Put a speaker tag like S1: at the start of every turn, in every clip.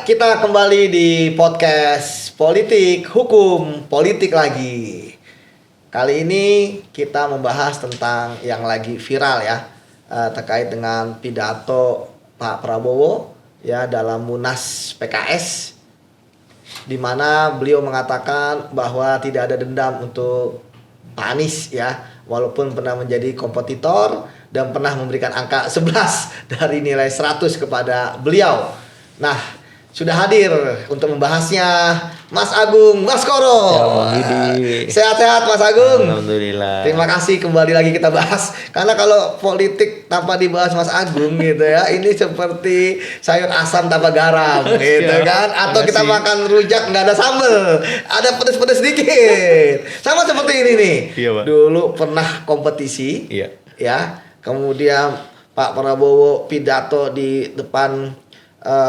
S1: kita kembali di podcast Politik Hukum Politik lagi. Kali ini kita membahas tentang yang lagi viral ya, terkait dengan pidato Pak Prabowo ya dalam Munas PKS, di mana beliau mengatakan bahwa tidak ada dendam untuk Pak Anies ya, walaupun pernah menjadi kompetitor dan pernah memberikan angka 11 dari nilai 100 kepada beliau. Nah, sudah hadir untuk membahasnya Mas Agung Baskoro.
S2: Ya, Bang Yudi.
S1: Sehat-sehat Mas Agung.
S2: Alhamdulillah.
S1: Terima kasih, kembali lagi kita bahas. Karena kalau politik tanpa dibahas Mas Agung gitu ya, ini seperti sayur asam tanpa garam gitu kan. Atau kita makan rujak nggak ada sambal, ada pedes-pedes sedikit. Sama seperti ini nih.
S2: Iya, Pak.
S1: Dulu pernah kompetisi.
S2: Iya.
S1: Ya. Kemudian Pak Prabowo pidato di depan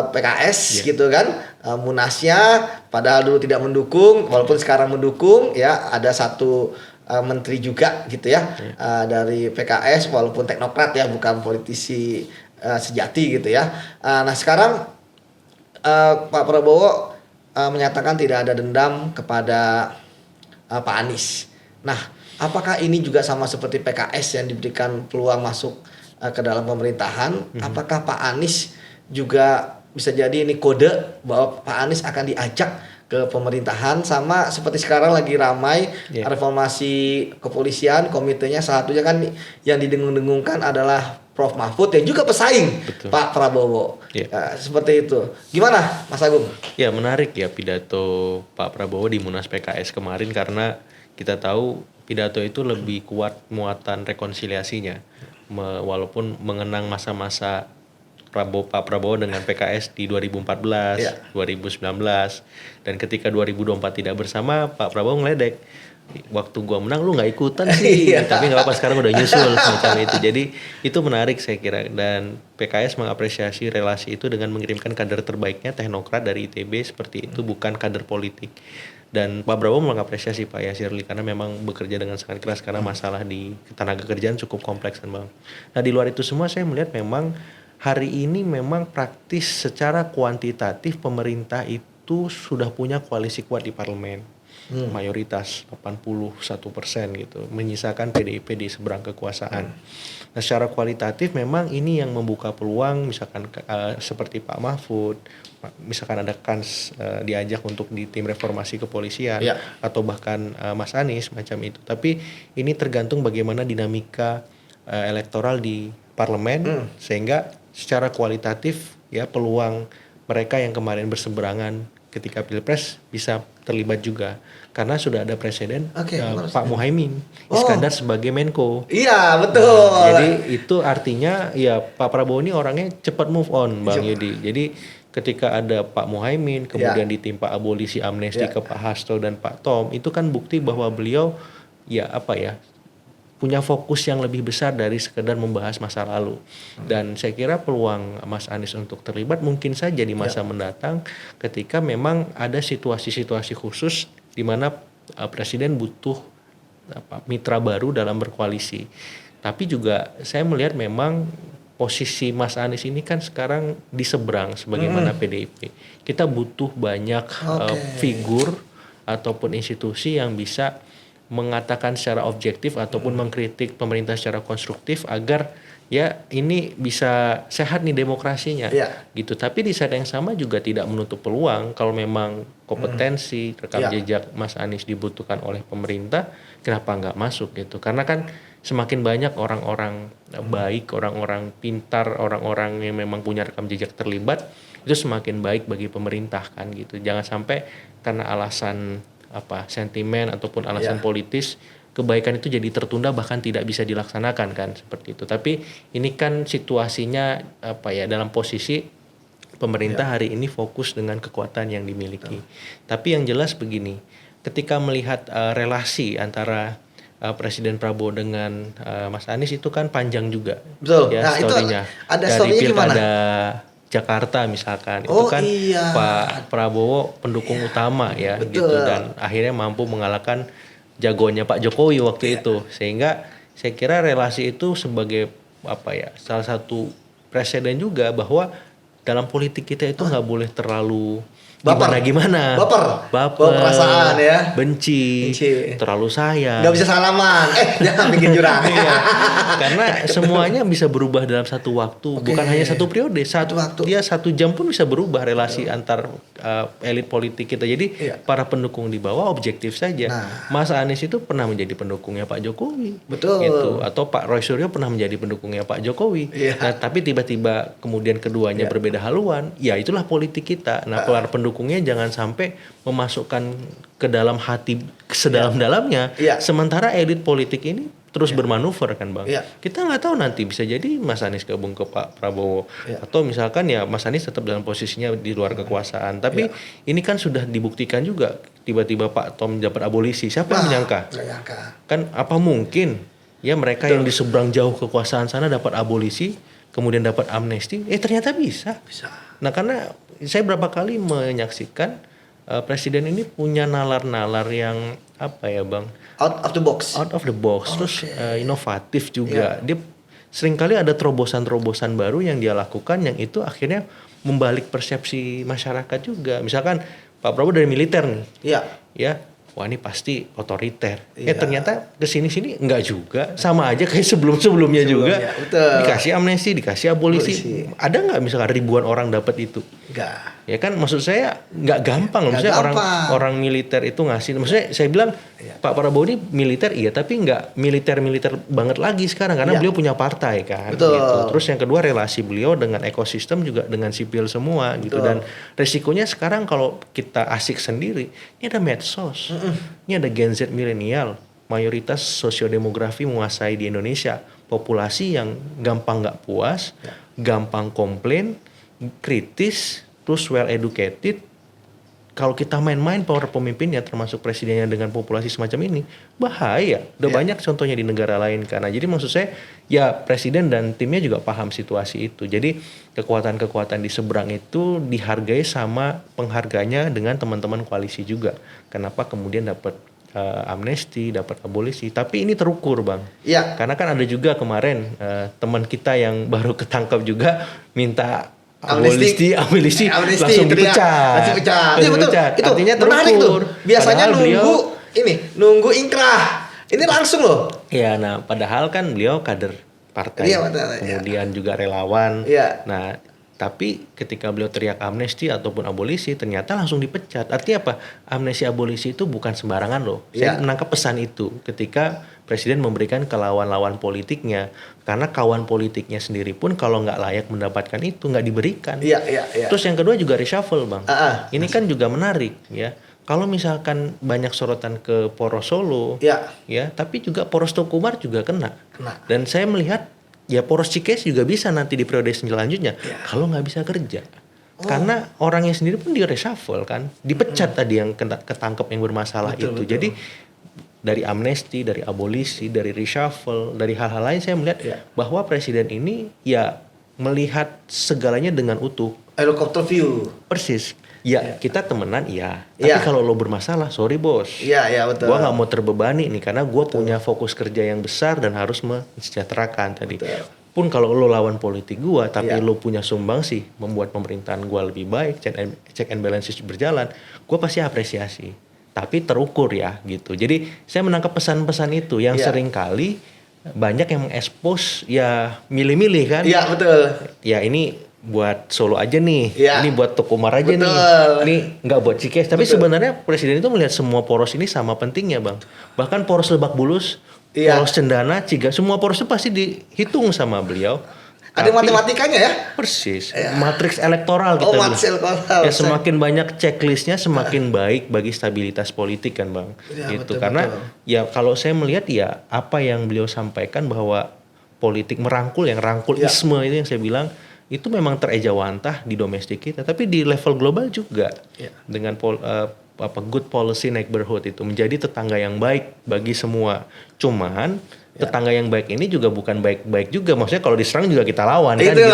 S1: PKS gitu kan, Munasnya, padahal dulu tidak mendukung, walaupun sekarang mendukung ya, ada satu menteri juga gitu ya, dari PKS, walaupun teknokrat ya, bukan politisi sejati gitu ya. Nah sekarang Pak Prabowo menyatakan tidak ada dendam kepada Pak Anies. Nah, apakah ini juga sama seperti PKS yang diberikan peluang masuk ke dalam pemerintahan? Apakah Pak Anies juga bisa jadi ini kode bahwa Pak Anies akan diajak ke pemerintahan, sama seperti sekarang lagi ramai reformasi kepolisian, komitenya salah satunya kan yang didengung-dengungkan adalah Prof Mahfud yang juga pesaing Pak Prabowo. Seperti itu. Gimana Mas Agung?
S2: Ya, menarik ya pidato Pak Prabowo di Munas PKS kemarin, karena kita tahu pidato itu lebih kuat muatan rekonsiliasinya, walaupun mengenang masa-masa Pak Prabowo dengan PKS di 2014, 2019, dan ketika 2024 tidak bersama, Pak Prabowo ngeledek, waktu gua menang lu nggak ikutan sih, tapi nggak apa-apa sekarang udah nyusul semacam itu. Jadi itu menarik saya kira, dan PKS mengapresiasi relasi itu dengan mengirimkan kader terbaiknya teknokrat dari ITB seperti itu, bukan kader politik. Dan Pak Prabowo mengapresiasi Pak Yasirli karena memang bekerja dengan sangat keras, karena masalah di tenaga kerjaan cukup kompleks kan Bang. Nah di luar itu semua saya melihat memang hari ini memang praktis secara kuantitatif pemerintah itu sudah punya koalisi kuat di parlemen, mayoritas 81% gitu, menyisakan PDIP di seberang kekuasaan. Nah secara kualitatif memang ini yang membuka peluang, misalkan seperti Pak Mahfud, misalkan ada kans diajak untuk di tim reformasi kepolisian, atau bahkan Mas Anies macam itu. Tapi ini tergantung bagaimana dinamika elektoral di parlemen, sehingga secara kualitatif ya peluang mereka yang kemarin berseberangan ketika Pilpres bisa terlibat juga, karena sudah ada presiden Pak Muhaimin Iskandar sebagai Menko.
S1: Iya betul.
S2: Jadi itu artinya ya Pak Prabowo ini orangnya cepat move on Bang Yudi. Jadi ketika ada Pak Muhaimin kemudian ditimpa abolisi amnesti ke Pak Hasto dan Pak Tom, itu kan bukti bahwa beliau ya punya fokus yang lebih besar dari sekedar membahas masa lalu. Dan saya kira peluang Mas Anies untuk terlibat mungkin saja di masa mendatang, ketika memang ada situasi-situasi khusus di mana presiden butuh mitra baru dalam berkoalisi. Tapi juga saya melihat memang posisi Mas Anies ini kan sekarang di seberang sebagaimana PDIP. Kita butuh banyak figur ataupun institusi yang bisa mengatakan secara objektif ataupun mengkritik pemerintah secara konstruktif, agar ya ini bisa sehat nih demokrasinya gitu. Tapi di saat yang sama juga tidak menutup peluang kalau memang kompetensi rekam jejak Mas Anies dibutuhkan oleh pemerintah, kenapa nggak masuk gitu. Karena kan semakin banyak orang-orang baik, orang-orang pintar, orang-orang yang memang punya rekam jejak terlibat, itu semakin baik bagi pemerintah kan gitu. Jangan sampai karena alasan sentimen ataupun alasan politis kebaikan itu jadi tertunda, bahkan tidak bisa dilaksanakan kan, seperti itu. Tapi ini kan situasinya dalam posisi pemerintah hari ini fokus dengan kekuatan yang dimiliki. Tapi yang jelas begini, ketika melihat relasi antara Presiden Prabowo dengan Mas Anies itu kan panjang juga.
S1: Betul.
S2: Ya, story-nya.
S1: Ada
S2: dari pilkada
S1: Jakarta
S2: misalkan, itu kan Pak Prabowo pendukung utama ya gitu, dan akhirnya mampu mengalahkan jagoannya Pak Jokowi waktu itu, sehingga saya kira relasi itu sebagai salah satu presiden juga bahwa dalam politik kita itu nggak boleh terlalu
S1: Baper.
S2: gimana.
S1: Baper. Bawa perasaan ya.
S2: Benci. Terlalu sayang.
S1: Nggak bisa salaman. Jangan bikin jurang.
S2: Iya. Karena semuanya bisa berubah dalam satu waktu, bukan hanya satu periode. Dia 1 jam pun bisa berubah relasi antar elit politik kita. Jadi para pendukung di bawah objektif saja. Mas Anies itu pernah menjadi pendukungnya Pak Jokowi.
S1: Betul.
S2: Gitu. Atau Pak Roy Suryo pernah menjadi pendukungnya Pak Jokowi. Nah, tapi tiba-tiba kemudian keduanya berbeda haluan. Ya itulah politik kita. Nah, para pendukungnya jangan sampai memasukkan ke dalam hati sedalam-dalamnya. Sementara elit politik ini terus bermanuver kan Bang. Kita nggak tahu nanti bisa jadi Mas Anies gabung ke Pak Prabowo atau misalkan ya Mas Anies tetap dalam posisinya di luar kekuasaan. Tapi ini kan sudah dibuktikan juga tiba-tiba Pak Tom dapat abolisi. Siapa yang menyangka? Kan apa mungkin ya mereka yang di seberang jauh kekuasaan sana dapat abolisi kemudian dapat amnesti? Ternyata bisa. Nah karena saya berapa kali menyaksikan presiden ini punya nalar-nalar yang apa ya Bang?
S1: Out of the box.
S2: Terus inovatif juga. Dia seringkali ada terobosan-terobosan baru yang dia lakukan yang itu akhirnya membalik persepsi masyarakat juga. Misalkan Pak Prabowo dari militer nih. Ya. Wah ini pasti otoriter. Ternyata kesini-sini enggak juga. Sama aja kayak sebelum-sebelumnya juga.
S1: Betul.
S2: Dikasih amnesti, dikasih abolisi. Ada nggak misalkan ribuan orang dapat itu?
S1: Enggak.
S2: Ya kan maksud saya nggak gampang loh. Maksudnya orang militer itu ngasih. Maksudnya saya bilang Pak Prabowo ini militer iya, tapi nggak militer banget lagi sekarang karena beliau punya partai kan.
S1: Betul.
S2: Gitu. Terus yang kedua relasi beliau dengan ekosistem juga dengan sipil semua gitu. Dan resikonya sekarang kalau kita asik sendiri, ini ada medsos, ini ada Gen Z milenial, mayoritas sosiodemografi menguasai di Indonesia, populasi yang gampang nggak puas, gampang komplain, kritis, terus well educated. Kalau kita main-main power pemimpinnya termasuk presidennya dengan populasi semacam ini, bahaya. Udah banyak contohnya di negara lain karena jadi maksud saya ya presiden dan timnya juga paham situasi itu. Jadi kekuatan-kekuatan di seberang itu dihargai sama pengharganya dengan teman-teman koalisi juga. Kenapa kemudian dapat amnesti, dapat abolisi, tapi ini terukur Bang. Karena kan ada juga kemarin teman kita yang baru ketangkap juga minta amnesti langsung dipecat.
S1: Iya betul. Itu
S2: artinya
S1: menarik tuh.
S2: terukur.
S1: Biasanya nunggu inkrah. Ini langsung loh.
S2: Iya, nah padahal kan beliau kader partai. Kemudian juga relawan. Nah, tapi ketika beliau teriak amnesti ataupun abolisi ternyata langsung dipecat. Artinya apa? Amnesti abolisi itu bukan sembarangan loh. Saya menangkap pesan itu ketika presiden memberikan ke lawan-lawan politiknya. Karena kawan politiknya sendiri pun kalau nggak layak mendapatkan itu nggak diberikan. Terus yang kedua juga reshuffle Bang. Ini kan juga menarik ya. Kalau misalkan banyak sorotan ke Poros Solo, ya, tapi juga Poros Tokumar juga kena. Dan saya melihat ya Poros Cikes juga bisa nanti di periode selanjutnya kalau nggak bisa kerja. Karena orangnya sendiri pun di reshuffle kan, dipecat tadi yang ketangkep yang bermasalah itu. Jadi dari amnesti, dari abolisi, dari reshuffle, dari hal-hal lain saya melihat bahwa presiden ini ya melihat segalanya dengan utuh.
S1: Helicopter view.
S2: Persis. Ya kita temenan tapi kalau lo bermasalah sorry bos.
S1: Betul.
S2: Gua nggak mau terbebani nih karena gua punya fokus kerja yang besar dan harus mensejahterakan tadi. Pun kalau lo lawan politik gua tapi lo punya sumbangsi membuat pemerintahan gua lebih baik, check and balances berjalan, gua pasti apresiasi. Tapi terukur ya gitu. Jadi saya menangkap pesan-pesan itu yang seringkali banyak yang mengekspos ya milih-milih kan.
S1: Betul.
S2: Ya ini buat Solo aja nih, ini buat Tokumar aja nih, ini nggak buat Cikes. Tapi sebenarnya presiden itu melihat semua poros ini sama pentingnya Bang. Bahkan poros Lebak Bulus, poros Cendana, Ciga, semua poros itu pasti dihitung sama beliau.
S1: Ada matematikanya ya?
S2: Persis, matriks elektoral kita bilang.
S1: Elektoral.
S2: Ya semakin banyak checklistnya semakin baik bagi stabilitas politik kan Bang. Gitu. Karena ya kalau saya melihat ya apa yang beliau sampaikan bahwa politik merangkul, yang rangkulisme itu yang saya bilang itu memang terejawantah di domestik kita, tapi di level global juga dengan good policy neighborhood itu menjadi tetangga yang baik bagi semua. Cuman tetangga yang baik ini juga bukan baik-baik juga, maksudnya kalau diserang juga kita lawan kan gitu.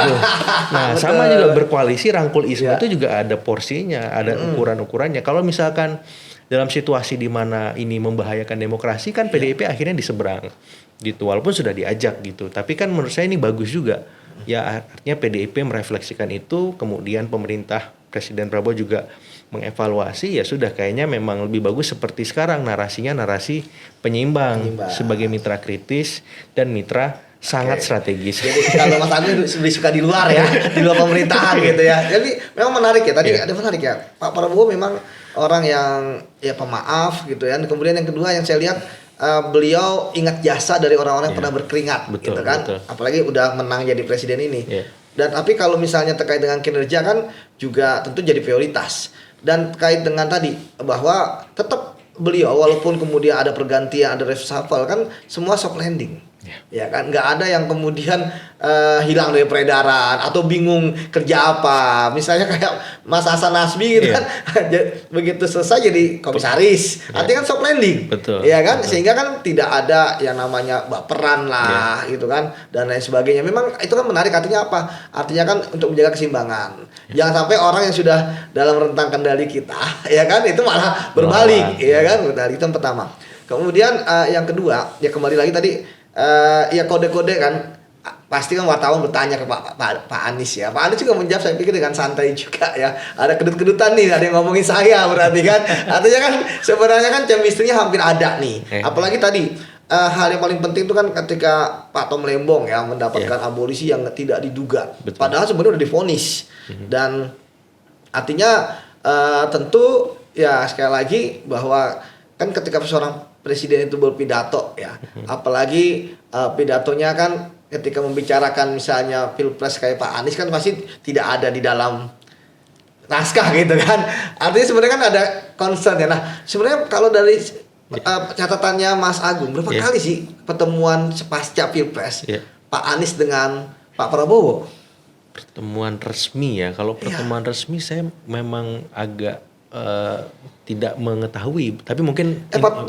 S2: Nah sama juga berkoalisi rangkulisme itu juga ada porsinya, ada ukuran-ukurannya. Kalau misalkan dalam situasi di mana ini membahayakan demokrasi kan PDIP akhirnya diseberang gitu, walaupun sudah diajak gitu. Tapi kan menurut saya ini bagus juga Ya artinya PDIP merefleksikan itu, kemudian pemerintah Presiden Prabowo juga mengevaluasi, ya sudah kayaknya memang lebih bagus seperti sekarang narasinya narasi penyeimbang sebagai mitra kritis dan mitra sangat strategis.
S1: Jadi kalau Mas Agung lebih suka di luar ya, di luar pemerintahan gitu ya. Jadi memang menarik ya. Tadi ada menarik ya. Pak Prabowo memang orang yang ya pemaaf gitu ya. Kemudian yang kedua yang saya lihat beliau ingat jasa dari orang-orang yang pernah berkeringat,
S2: betul,
S1: gitu kan.
S2: Betul.
S1: Apalagi udah menang jadi presiden ini. Dan tapi kalau misalnya terkait dengan kinerja kan juga tentu jadi prioritas. Dan terkait dengan tadi bahwa tetap beliau walaupun kemudian ada pergantian, ada reshuffle kan semua soft landing. Ya kan nggak ada yang kemudian hilang dari peredaran atau bingung kerja apa. Misalnya kayak Mas Hasan Nasbi gitu kan begitu selesai jadi komisaris. Artinya kan soft landing.
S2: Betul.
S1: Ya kan
S2: betul.
S1: sehingga kan tidak ada yang namanya baperan lah gitu kan dan lain sebagainya. Memang itu kan menarik, artinya apa? Artinya kan untuk menjaga keseimbangan. Jangan sampai orang yang sudah dalam rentang kendali kita ya kan itu malah berbalik ya kan. Itu yang pertama. Kemudian yang kedua ya kembali lagi tadi ya kode-kode kan pasti kan wartawan bertanya ke Pak Anies ya. Pak Anies juga menjawab saya pikir dengan santai juga ya. Ada kedut-kedutan nih, ada yang ngomongin saya berarti kan. Artinya kan sebenarnya kan chemistry-nya hampir ada nih. Apalagi tadi hal yang paling penting itu kan ketika Pak Tom Lembong ya mendapatkan abolisi yang tidak diduga.
S2: Betul.
S1: Padahal sebenarnya udah divonis. Dan artinya tentu ya sekali lagi bahwa kan ketika seorang presiden itu berpidato ya, apalagi pidatonya kan ketika membicarakan misalnya pilpres kayak Pak Anies kan pasti tidak ada di dalam naskah gitu kan. Artinya sebenarnya kan ada concern ya. Nah sebenarnya kalau dari catatannya Mas Agung berapa kali sih pertemuan pasca pilpres Pak Anies dengan Pak Prabowo?
S2: Pertemuan resmi ya. Kalau pertemuan resmi saya memang agak tidak mengetahui, tapi mungkin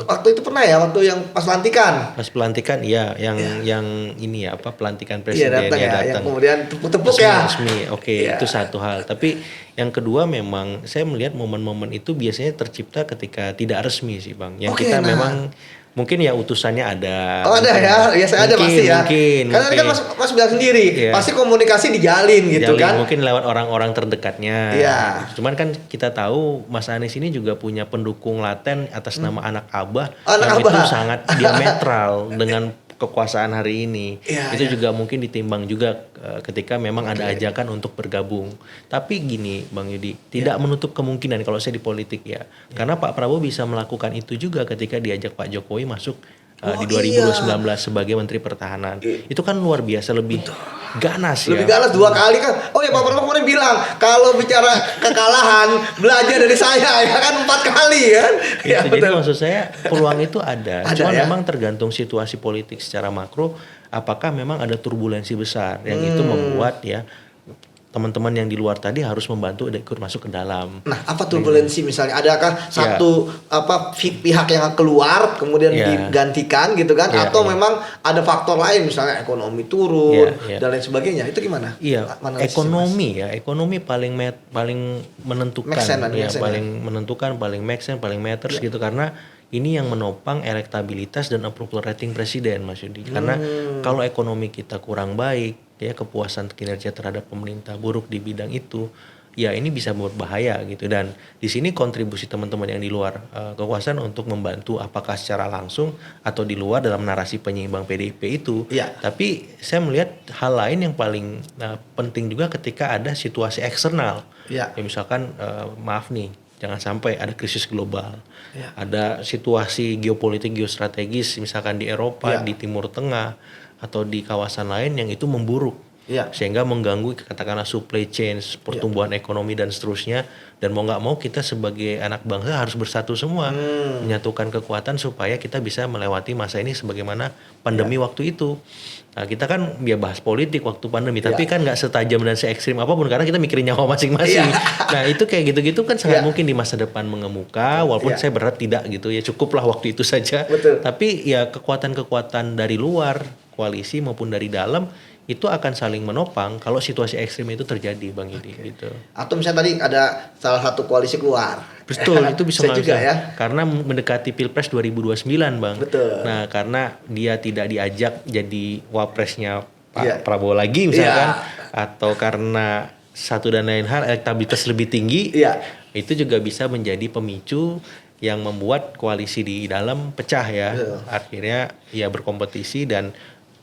S1: waktu itu pernah ya, waktu yang pas pelantikan.
S2: Pas pelantikan ya, yang ini ya pelantikan presiden
S1: datang.
S2: Datang.
S1: Yang kemudian tepuk-tepuk ya.
S2: Resmi. Oke, itu satu hal. Tapi yang kedua memang saya melihat momen-momen itu biasanya tercipta ketika tidak resmi sih, Bang. Yang kita memang mungkin ya utusannya ada.
S1: Oh ada ya, saya ada pasti ya. Karena tadi kan Mas bilang sendiri, pasti komunikasi dijalin gitu kan.
S2: Mungkin lewat orang-orang terdekatnya.
S1: Iya.
S2: Cuman kan kita tahu Mas Anies ini juga punya pendukung laten atas nama anak Abah
S1: yang
S2: itu sangat diametral dengan kekuasaan hari ini. Itu juga mungkin ditimbang juga ketika memang ada ajakan untuk bergabung. Tapi gini Bang Yudi, tidak menutup kemungkinan kalau saya di politik ya. Karena Pak Prabowo bisa melakukan itu juga ketika diajak Pak Jokowi masuk di 2019 sebagai Menteri Pertahanan. Itu kan luar biasa, lebih ganas ya.
S1: Lebih ganas 2 kali kan. Oh ya Pak Prabowo kemarin bilang kalau bicara kekalahan belajar dari saya ya kan 4 kali kan. Ya,
S2: jadi maksud saya peluang itu ada. Cuma
S1: ya?
S2: memang tergantung situasi politik secara makro. Apakah memang ada turbulensi besar yang itu membuat ya teman-teman yang di luar tadi harus membantu ikut masuk ke dalam.
S1: Nah, apa turbulensi misalnya? Adakah satu pihak yang keluar kemudian digantikan gitu kan? Atau memang ada faktor lain misalnya ekonomi turun dan lain sebagainya? Itu gimana?
S2: Iya, ekonomi paling menentukan paling menentukan, paling make sense, paling matters gitu karena ini yang menopang elektabilitas dan approval rating presiden Mas Yudi. Karena kalau ekonomi kita kurang baik, ya kepuasan kinerja terhadap pemerintah buruk di bidang itu, ya ini bisa berbahaya gitu. Dan di sini kontribusi teman-teman yang di luar kekuasaan untuk membantu apakah secara langsung atau di luar dalam narasi penyeimbang PDIP itu. Tapi saya melihat hal lain yang paling penting juga ketika ada situasi eksternal. Ya misalkan maaf nih, jangan sampai ada krisis global, ada situasi geopolitik geostrategis misalkan di Eropa, di Timur Tengah atau di kawasan lain yang itu memburuk, sehingga mengganggu katakanlah supply chain, pertumbuhan ekonomi dan seterusnya. Dan mau nggak mau kita sebagai anak bangsa harus bersatu semua, menyatukan kekuatan supaya kita bisa melewati masa ini sebagaimana pandemi waktu itu. Nah, kita kan bahas politik waktu pandemi, tapi kan nggak setajam dan se ekstrim apapun karena kita mikirin nyawa masing-masing. Nah itu kayak gitu-gitu kan sangat mungkin di masa depan mengemuka, walaupun saya berat tidak gitu ya, cukuplah waktu itu saja. Tapi ya kekuatan-kekuatan dari luar koalisi maupun dari dalam itu akan saling menopang kalau situasi ekstrim itu terjadi Bang Yudi gitu.
S1: Atau misalnya tadi ada salah satu koalisi keluar.
S2: Betul, itu bisa
S1: juga ya.
S2: Karena mendekati Pilpres 2029 Bang.
S1: Betul.
S2: Nah, karena dia tidak diajak jadi wapresnya Pak Prabowo lagi misalkan, atau karena satu dan lain hal elektabilitas lebih tinggi, itu juga bisa menjadi pemicu yang membuat koalisi di dalam pecah ya. Akhirnya ya berkompetisi dan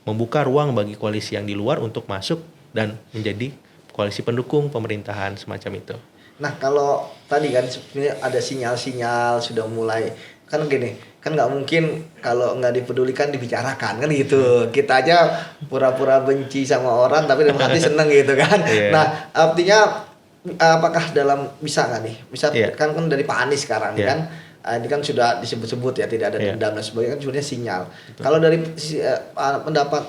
S2: membuka ruang bagi koalisi yang di luar untuk masuk dan menjadi koalisi pendukung pemerintahan semacam itu.
S1: Nah kalau tadi kan sebenarnya ada sinyal-sinyal sudah mulai, kan gini, kan nggak mungkin kalau nggak dipedulikan dibicarakan kan gitu. Kita aja pura-pura benci sama orang tapi dalam hati seneng gitu kan. Nah artinya apakah bisa nggak nih? Bisa kan dari Pak Anies sekarang kan. Ini kan sudah disebut-sebut ya tidak ada dendam dan sebagainya, kan sebenarnya sinyal. Kalau dari pendapat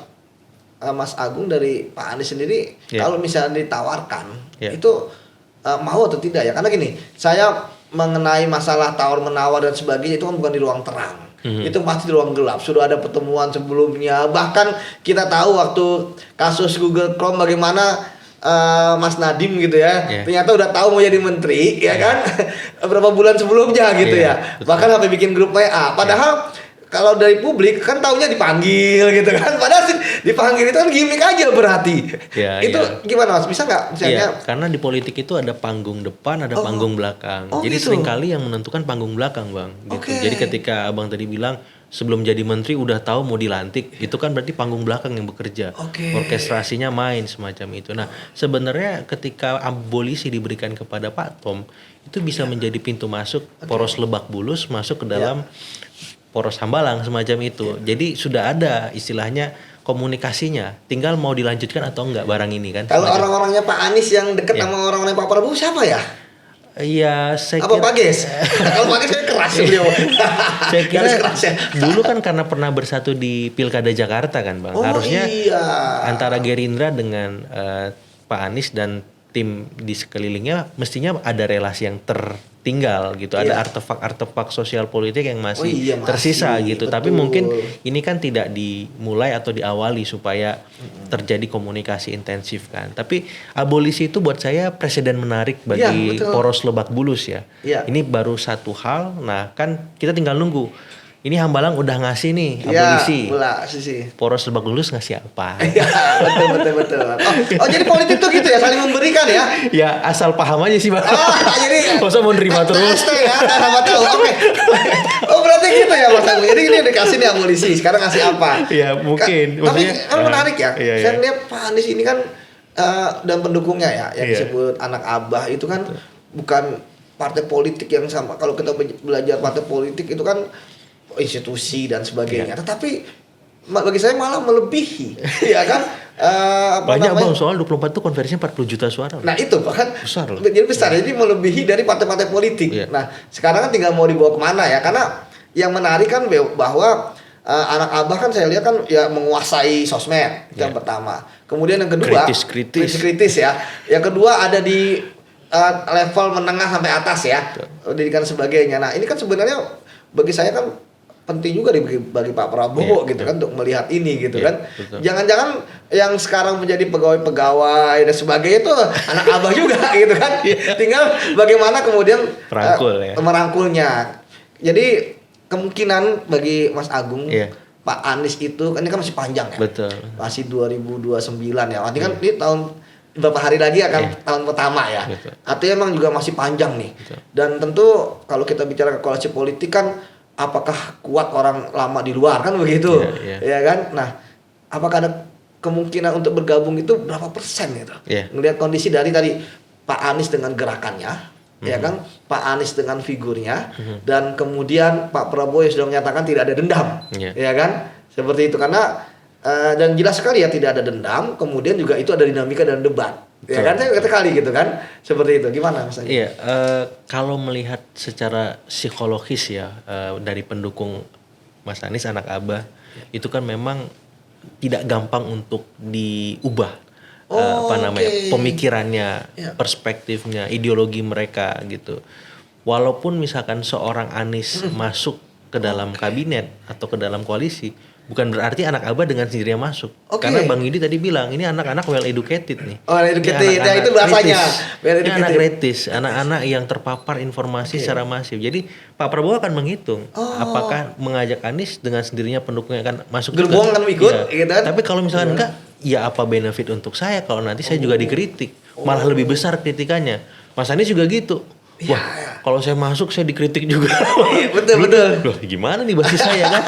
S1: Mas Agung dari Pak Anies sendiri, kalau misalnya ditawarkan itu mau atau tidak ya? Karena gini, saya mengenai masalah tawar-menawar dan sebagainya itu kan bukan di ruang terang. Itu pasti di ruang gelap. Sudah ada pertemuan sebelumnya. Bahkan kita tahu waktu kasus Google Chrome bagaimana Mas Nadiem gitu ya, ternyata udah tahu mau jadi menteri ya kan, beberapa bulan sebelumnya gitu ya. Bahkan sampai bikin grup WA. Padahal kalau dari publik kan taunya dipanggil gitu kan, padahal dipanggil itu kan gimmick aja berarti. Itu gimana Mas? Bisa nggak misalnya?
S2: Karena di politik itu ada panggung depan, ada panggung belakang. Jadi gitu. Seringkali yang menentukan panggung belakang, Bang. Gitu. Jadi ketika Abang tadi bilang sebelum jadi menteri udah tahu mau dilantik, itu kan berarti panggung belakang yang bekerja. Orkestrasinya main semacam itu. Nah, sebenarnya ketika abolisi diberikan kepada Pak Tom, itu bisa menjadi pintu masuk poros Lebak Bulus masuk ke dalam poros Hambalang semacam itu. Jadi sudah ada istilahnya komunikasinya, tinggal mau dilanjutkan atau enggak barang ini kan.
S1: Kalau orang-orangnya Pak Anies yang dekat sama orang-orang Pak Prabowo siapa ya?
S2: Iya, saya
S1: kira Pak Ges? Kalau Pak Ges saya keras beliau.
S2: Saya kira dulu kan karena pernah bersatu di Pilkada Jakarta kan, Bang. Harusnya antara Gerindra dengan Pak Anies dan tim di sekelilingnya mestinya ada relasi yang tertinggal gitu. Ada artefak-artefak sosial politik yang masih tersisa gitu. Betul. Tapi mungkin ini kan tidak dimulai atau diawali supaya terjadi komunikasi intensif kan. Tapi abolisi itu buat saya presiden menarik bagi poros Lebak Bulus ya. Ini baru satu hal. Nah kan kita tinggal nunggu. Ini Hambalang udah ngasih nih abolisi. Poros Lebak Bulus ngasih apa?
S1: Betul. Oh jadi politik tuh gitu ya, saling memberikan ya?
S2: Ya asal paham aja sih Bang.
S1: Jadi
S2: masa mau nerima terus?
S1: Ya, sama tahu. Oke. Oh berarti gitu ya Mas Agung. Jadi ini dikasih nih abolisi, sekarang ngasih apa?
S2: Ya mungkin.
S1: Tapi kan menarik ya. Saya lihat Pak Anies ini kan dan pendukungnya ya, yang disebut anak Abah itu kan bukan partai politik yang sama. Kalau kita belajar partai politik itu kan institusi dan sebagainya, tetapi bagi saya malah melebihi, ya kan?
S2: Banyak Bang, soal 24 itu konversinya 40 juta suara.
S1: Nah itu bahkan
S2: besar loh.
S1: Jadi besar, jadi melebihi dari partai-partai politik. Nah sekarang kan tinggal mau dibawa kemana ya? Karena yang menarik kan bahwa anak Abah kan saya lihat kan ya menguasai sosmed yang pertama. Kemudian yang kedua kritis ya. Yang kedua ada di level menengah sampai atas ya, pendidikan sebagainya. Nah ini kan sebenarnya bagi saya kan penting juga bagi Pak Prabowo gitu kan untuk melihat ini gitu kan. Jangan-jangan yang sekarang menjadi pegawai dan sebagainya itu anak Abah juga gitu kan. Tinggal bagaimana kemudian merangkulnya. Jadi kemungkinan bagi Mas Agung Pak Anies itu kan ini kan masih panjang ya. Masih 2029 ya. Nanti kan ini tahun beberapa hari lagi akan tahun pertama ya. Artinya emang juga masih panjang nih. Dan tentu kalau kita bicara koalisi politik kan apakah kuat orang lama di luar kan begitu, ya kan? Nah, apakah ada kemungkinan untuk bergabung itu berapa persen gitu? Ngelihat kondisi dari tadi Pak Anies dengan gerakannya, ya kan? Pak Anies dengan figurnya, dan kemudian Pak Prabowo yang sudah menyatakan tidak ada dendam, ya kan? Seperti itu karena dan jelas sekali ya tidak ada dendam. Kemudian juga itu ada dinamika dan debat. Ya kan saya kata kali gitu kan seperti itu gimana Mas?
S2: Kalau melihat secara psikologis ya dari pendukung Mas Anies anak Abah itu kan memang tidak gampang untuk diubah pemikirannya, perspektifnya, ideologi mereka gitu. Walaupun misalkan seorang Anies masuk ke dalam kabinet atau ke dalam koalisi, bukan berarti anak Abah dengan sendirinya masuk. Karena Bang Yudi tadi bilang ini anak-anak well educated nih.
S1: Educated ya itu bahasanya.
S2: Ini anak kritis, anak-anak yang terpapar informasi secara masif. Jadi Pak Prabowo akan menghitung apakah mengajak Anies dengan sendirinya pendukungnya akan masuk
S1: gerbong kan ikut gitu kan.
S2: Tapi kalau misalkan enggak, ya apa benefit untuk saya kalau nanti saya juga dikritik, malah lebih besar kritikannya. Mas Anies juga gitu. Wah, kalau saya masuk saya dikritik juga.
S1: Betul.
S2: Loh, gimana nih basis saya kan?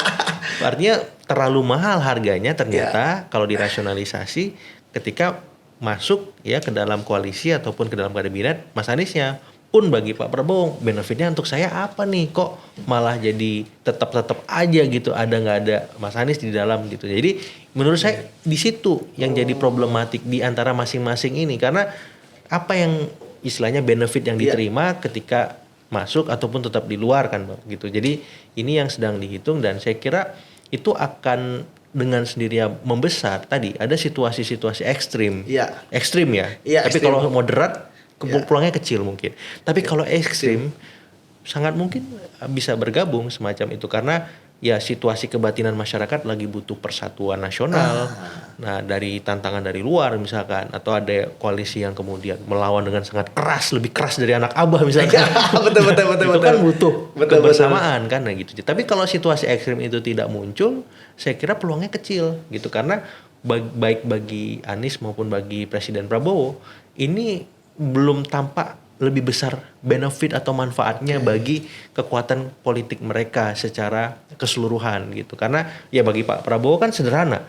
S2: Artinya terlalu mahal harganya ternyata kalau dirasionalisasi ketika masuk ya ke dalam koalisi ataupun ke dalam kabinet Mas Aniesnya. Pun bagi Pak Prabowo benefitnya untuk saya apa nih, kok malah jadi tetap aja gitu, ada nggak ada Mas Anies di dalam gitu. Jadi menurut saya di situ yang jadi problematik di antara masing-masing ini, karena apa yang istilahnya benefit yang diterima ketika masuk ataupun tetap di luar kan Bang, gitu. Jadi ini yang sedang dihitung dan saya kira itu akan dengan sendirinya membesar. Tadi ada situasi-situasi ekstrim ya, tapi
S1: ekstrim.
S2: kalau moderat pulangnya kecil mungkin. Tapi kalau ekstrim sangat mungkin bisa bergabung semacam itu karena ya situasi kebatinan masyarakat lagi butuh persatuan nasional. Nah, dari tantangan dari luar misalkan atau ada koalisi yang kemudian melawan dengan sangat keras, lebih keras dari anak abah misalkan.
S1: betul.
S2: Itu kan butuh kebersamaan kan gitu. Tapi kalau situasi ekstrim itu tidak muncul, saya kira peluangnya kecil gitu karena baik bagi Anies maupun bagi Presiden Prabowo ini belum tampak lebih besar benefit atau manfaatnya bagi kekuatan politik mereka secara keseluruhan gitu. Karena ya bagi Pak Prabowo kan sederhana.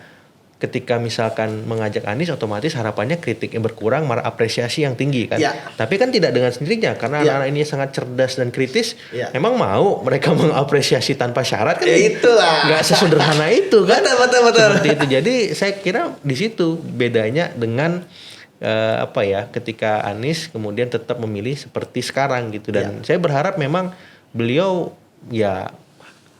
S2: Ketika misalkan mengajak Anies otomatis harapannya kritiknya berkurang, malah apresiasi yang tinggi kan. Tapi kan tidak dengan sendirinya karena anak-anak ini sangat cerdas dan kritis. Memang mau mereka mengapresiasi tanpa syarat kan?
S1: Itulah.
S2: Nggak sesederhana itu kan.
S1: Betul.
S2: Seperti itu. Jadi saya kira di situ bedanya dengan ketika Anies kemudian tetap memilih seperti sekarang gitu dan saya berharap memang beliau ya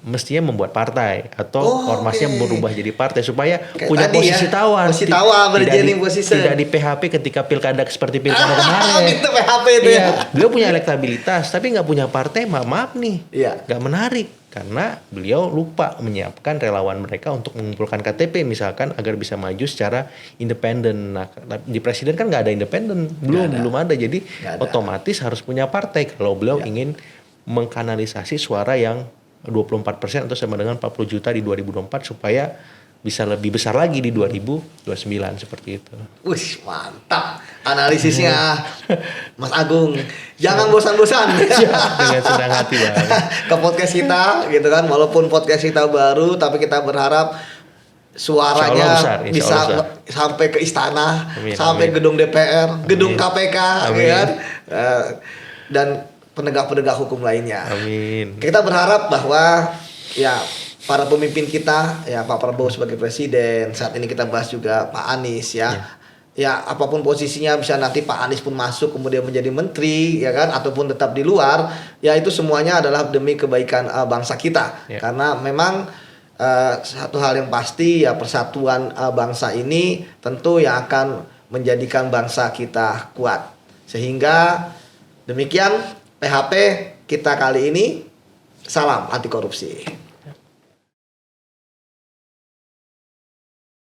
S2: mestinya membuat partai atau ormasnya berubah jadi partai supaya punya posisi tawar tidak di PHP ketika pilkada seperti pilkada kemarin.
S1: Itu PHP itu ya.
S2: Beliau punya elektabilitas tapi nggak punya partai, maaf nih nggak menarik karena beliau lupa menyiapkan relawan mereka untuk mengumpulkan KTP misalkan agar bisa maju secara independen. Nah, di presiden kan nggak ada independen, belum ada. Jadi otomatis harus punya partai kalau beliau ingin mengkanalisasi suara yang 24% atau sama dengan 40 juta di 2024 supaya bisa lebih besar lagi di 2029 seperti itu.
S1: Wih, mantap analisisnya Mas Agung. Jangan bosan-bosan
S2: dengan senang hati Bang.
S1: Ke podcast kita gitu kan, walaupun podcast kita baru tapi kita berharap suaranya bisa sampai ke istana, sampai gedung DPR, gedung KPK kan. Dan penegak-penegak hukum lainnya.
S2: Amin.
S1: Kita berharap bahwa ya para pemimpin kita, ya Pak Prabowo sebagai presiden, saat ini kita bahas juga Pak Anies ya apapun posisinya, bisa nanti Pak Anies pun masuk kemudian menjadi menteri ya kan, ataupun tetap di luar, ya itu semuanya adalah demi kebaikan bangsa kita. Karena memang satu hal yang pasti ya persatuan bangsa ini tentu yang akan menjadikan bangsa kita kuat. Sehingga demikian PHP kita kali ini. Salam anti korupsi.